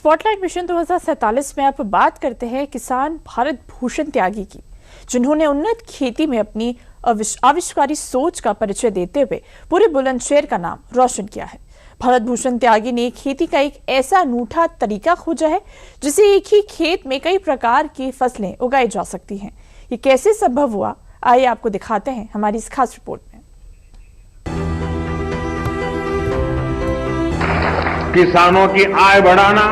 Spotlight mission 2047 में अब बात करते हैं किसान भारत भूषण त्यागी की, जिन्होंने उन्नत खेती में अपनी आविष्कारी सोच का परिचय देते हुए पूरे बुलंदशहर का नाम रोशन किया है। भारत भूषण त्यागी ने खेती का एक ऐसा अनूठा तरीका खोजा है जिसे एक ही खेत में कई प्रकार की फसलें उगाई जा सकती हैं। ये कैसे संभव हुआ, आइए आपको दिखाते हैं हमारी इस खास रिपोर्ट में। किसानों की आय बढ़ाना,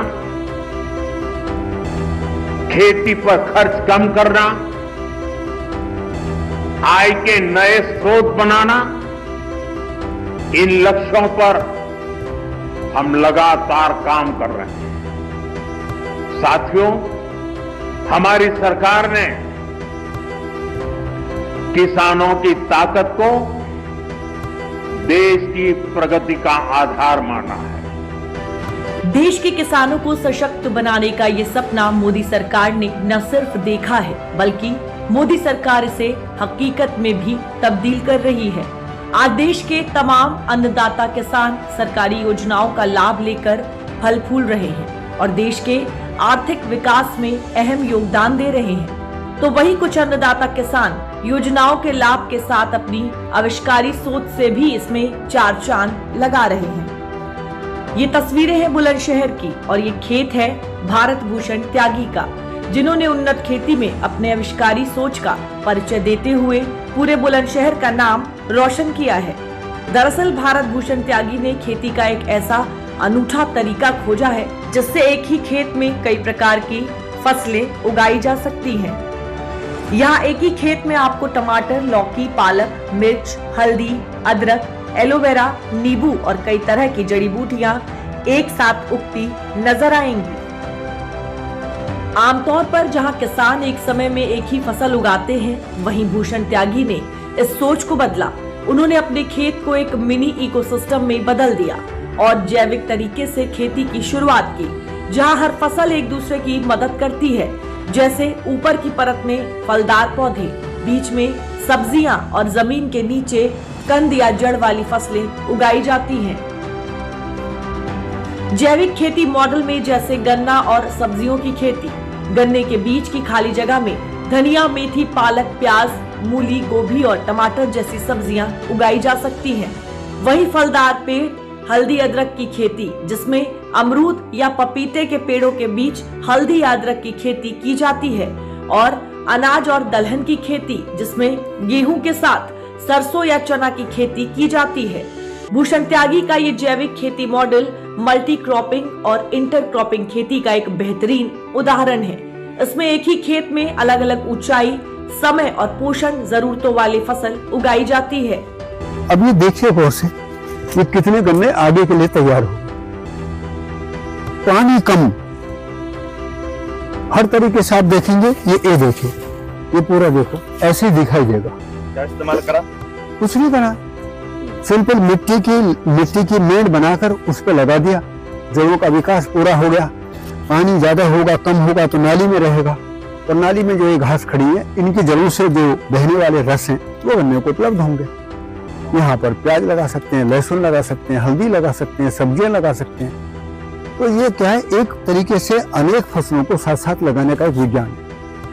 खेती पर खर्च कम करना, आय के नए स्रोत बनाना, इन लक्ष्यों पर हम लगातार काम कर रहे हैं। साथियों, हमारी सरकार ने किसानों की ताकत को देश की प्रगति का आधार माना है। देश के किसानों को सशक्त बनाने का ये सपना मोदी सरकार ने न सिर्फ देखा है, बल्कि मोदी सरकार इसे हकीकत में भी तब्दील कर रही है। आज देश के तमाम अन्नदाता किसान सरकारी योजनाओं का लाभ लेकर फल फूल रहे हैं और देश के आर्थिक विकास में अहम योगदान दे रहे हैं। तो वही कुछ अन्नदाता किसान योजनाओं के लाभ के साथ अपनी आविष्कारी सोच से भी इसमें चार चांद लगा रहे हैं। ये तस्वीरें हैं बुलंदशहर की और ये खेत है भारत भूषण त्यागी का, जिन्होंने उन्नत खेती में अपने आविष्कारी सोच का परिचय देते हुए पूरे बुलंदशहर का नाम रोशन किया है। दरअसल भारत भूषण त्यागी ने खेती का एक ऐसा अनूठा तरीका खोजा है जिससे एक ही खेत में कई प्रकार की फसलें उगाई जा सकती हैं। यहाँ एक ही खेत में आपको टमाटर, लौकी, पालक, मिर्च, हल्दी, अदरक, एलोवेरा, नींबू और कई तरह की जड़ी बूटियां एक साथ उगती नजर आएंगी। आमतौर पर जहां किसान एक समय में एक ही फसल उगाते हैं, वहीं भूषण त्यागी ने इस सोच को बदला। उन्होंने अपने खेत को एक मिनी इकोसिस्टम में बदल दिया और जैविक तरीके से खेती की शुरुआत की, जहां हर फसल एक दूसरे की मदद करती है। जैसे ऊपर की परत में फलदार पौधे, बीच में सब्जियां और जमीन के नीचे कंद या जड़ वाली फसलें उगाई जाती हैं। जैविक खेती मॉडल में जैसे गन्ना और सब्जियों की खेती, गन्ने के बीच की खाली जगह में धनिया, मेथी, पालक, प्याज, मूली, गोभी और टमाटर जैसी सब्जियां उगाई जा सकती हैं। वहीं फलदार पेड़, हल्दी, अदरक की खेती, जिसमें अमरूद या पपीते के पेड़ों के बीच हल्दी या अदरक की खेती की जाती है, और अनाज और दलहन की खेती, जिसमें गेहूं के साथ सरसों या चना की खेती की जाती है। भूषण त्यागी का ये जैविक खेती मॉडल मल्टी क्रॉपिंग और इंटर क्रॉपिंग खेती का एक बेहतरीन उदाहरण है। इसमें एक ही खेत में अलग अलग ऊंचाई, समय और पोषण जरूरतों वाली फसल उगाई जाती है। अब ये देखिए गौर से, ये कितने गन्ने आगे के लिए तैयार हो, पानी कम, हर तरीके से आप देखेंगे। ये देखिए, ये पूरा देखो, ऐसे ही दिखाई देगा। क्या इस्तेमाल करा? कुछ नहीं करा, सिंपल मिट्टी की मेड़ बनाकर उस पर लगा दिया। जड़ों का विकास पूरा हो गया। पानी ज्यादा होगा, कम होगा तो नाली में रहेगा, और नाली में जो ये घास खड़ी है, इनकी जड़ों से जो बहने वाले रस हैं वो गन्ने को उपलब्ध होंगे। यहाँ पर प्याज लगा सकते हैं, लहसुन लगा सकते हैं, हल्दी लगा सकते हैं, सब्जियां लगा सकते हैं। तो ये क्या है, एक तरीके से अनेक फसलों को साथ साथ लगाने का विज्ञान है।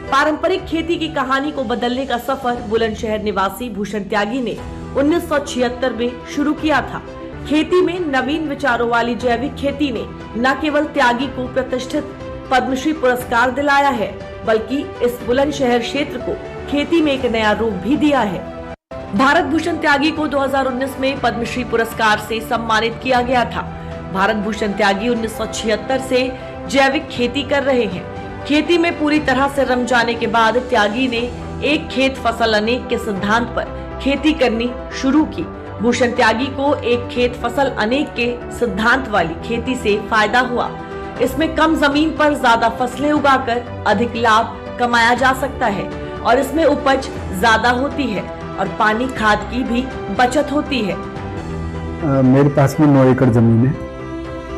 पारंपरिक खेती की कहानी को बदलने का सफर बुलंदशहर निवासी भूषण त्यागी ने 1976 में शुरू किया था। खेती में नवीन विचारों वाली जैविक खेती ने न केवल त्यागी को प्रतिष्ठित पद्मश्री पुरस्कार दिलाया है, बल्कि इस बुलंदशहर क्षेत्र को खेती में एक नया रूप भी दिया है। भारत भूषण त्यागी को 2019 में पद्मश्री पुरस्कार से सम्मानित किया गया था। भारत भूषण त्यागी 1976 से जैविक खेती कर रहे हैं। खेती में पूरी तरह से रम जाने के बाद त्यागी ने एक खेत फसल अनेक के सिद्धांत पर खेती करनी शुरू की। भूषण त्यागी को एक खेत फसल अनेक के सिद्धांत वाली खेती से फायदा हुआ। इसमें कम जमीन पर ज्यादा फसलें उगाकर अधिक लाभ कमाया जा सकता है, और इसमें उपज ज्यादा होती है और पानी, खाद की भी बचत होती है। मेरे पास में 9 एकड़ जमीन है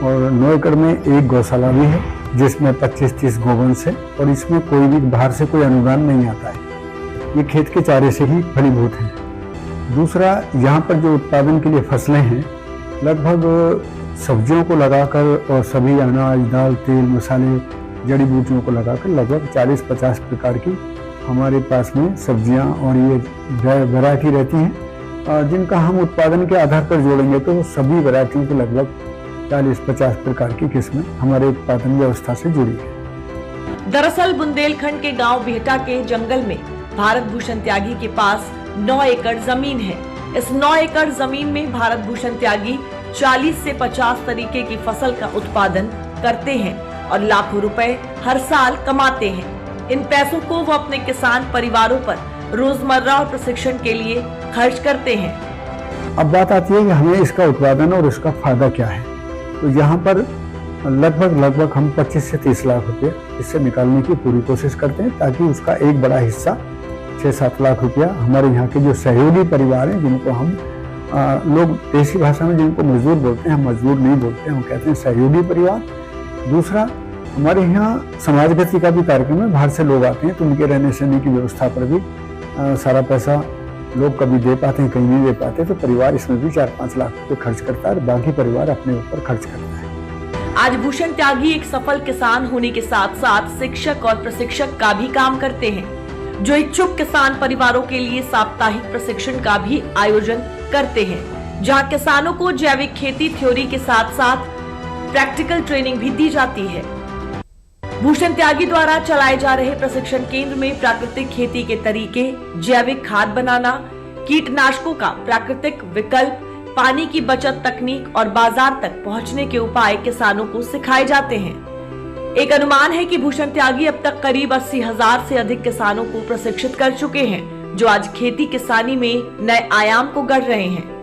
और 9 एकड़ में एक गौशाला भी है, जिसमें 25-30 गोवंश है, और इसमें कोई भी बाहर से कोई अनुदान नहीं आता है। ये खेत के चारे से ही फलीभूत है। दूसरा, यहाँ पर जो उत्पादन के लिए फसलें हैं, लगभग सब्जियों को लगाकर और सभी अनाज, दाल, तेल, मसाले, जड़ी बूटियों को लगाकर लगभग 40-50 प्रकार की हमारे पास में सब्जियां और ये वैरायटी रहती हैं, जिनका हम उत्पादन के आधार पर जोड़ेंगे तो सभी वैरायटियों की लगभग 40-50 प्रकार की किस्में हमारे उत्पादन व्यवस्था से जुड़ी है। दरअसल बुंदेलखंड के गांव बिहटा के जंगल में भारत भूषण त्यागी के पास 9 एकड़ जमीन है। इस 9 एकड़ जमीन में भारत भूषण त्यागी 40 से 50 तरीके की फसल का उत्पादन करते हैं और लाखों रुपए हर साल कमाते हैं। इन पैसों को वो अपने किसान परिवारों पर रोजमर्रा और प्रशिक्षण के लिए खर्च करते हैं। अब बात आती है कि हमें इसका उत्पादन और इसका फायदा क्या है। तो यहाँ पर लगभग हम 25 से 30 लाख रुपए इससे निकालने की पूरी कोशिश करते हैं, ताकि उसका एक बड़ा हिस्सा 6-7 लाख रुपया हमारे यहाँ के जो सहयोगी परिवार हैं, जिनको हम लोग देसी भाषा में जिनको मजदूर बोलते हैं, हम मजदूर नहीं बोलते हैं, हम कहते हैं सहयोगी परिवार। दूसरा, हमारे यहाँ समाज गति का भी कार्यक्रम है, बाहर से लोग आते हैं तो उनके रहने सहने की व्यवस्था पर भी सारा पैसा लोग कभी दे पाते हैं, कहीं नहीं दे पाते, तो परिवार इसमें भी 4-5 लाख रुपए खर्च करता है और बाकी परिवार अपने ऊपर खर्च करता है। आज भूषण त्यागी एक सफल किसान होने के साथ साथ शिक्षक और प्रशिक्षक का भी काम करते हैं, जो इच्छुक किसान परिवारों के लिए साप्ताहिक प्रशिक्षण का भी आयोजन करते हैं, जहां किसानों को जैविक खेती थ्योरी के साथ साथ प्रैक्टिकल ट्रेनिंग भी दी जाती है। भूषण त्यागी द्वारा चलाए जा रहे प्रशिक्षण केंद्र में प्राकृतिक खेती के तरीके, जैविक खाद बनाना, कीटनाशकों का प्राकृतिक विकल्प, पानी की बचत तकनीक और बाजार तक पहुंचने के उपाय किसानों को सिखाए जाते हैं। एक अनुमान है कि भूषण त्यागी अब तक करीब 80,000 से अधिक किसानों को प्रशिक्षित कर चुके हैं, जो आज खेती किसानी में नए आयाम को गढ़ रहे हैं।